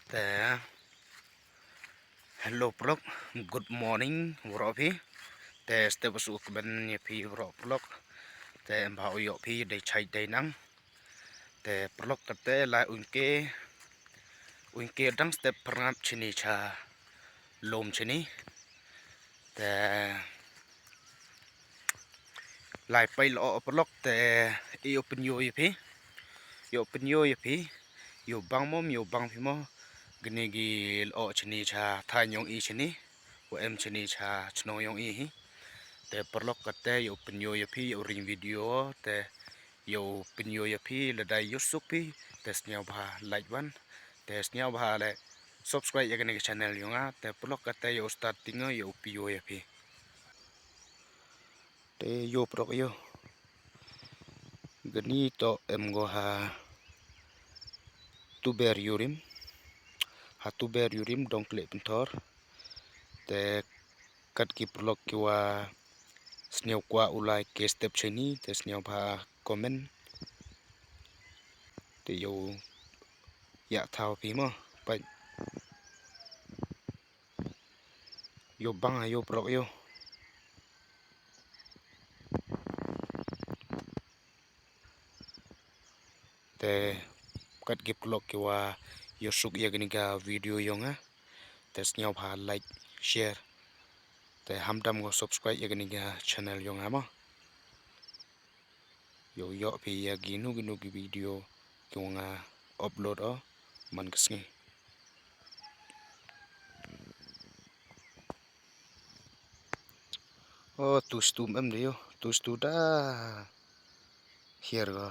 There. Hello vlog. Good morning vlog phi. Te step su kmen ye phi vlog. Te bảo yo phi để chạy đầy nắng. Te vlog te lại unke dang step phyrngap chini cha lom chini. Te lại pai lo vlog te yo pin yo ye phi. Yo pin yo ye phi. Yo bang phi mo. Gini gi lo chini cha thai nyong I chini. Của em chini cha chno yong I hi. Te perlok kate yo penyo ya pi yo ring video te yo penyo ya pi le dai yusuk pi te snyau bha like one te snyau bha le subscribe ya ke channel yo nga te perlok kate yo starting yo pi yo ya pi te yo prok yo gani to em go ha tu ber yurim dong kle pintor te kat ki perlok ki wa snyau kwa ulai ke step chini te snyau bha comment te yo ya thao pi mo pa yo bang yo prok yo te kat gip lok ki wa yo suk ya gani ga video yo nga te snyau bha like share te hamdam go subscribe ya gani ga channel yo nga mo yo pi ya ginu gi video yo nga upload o man kasngi oh tu stum em de yo tu stu da here go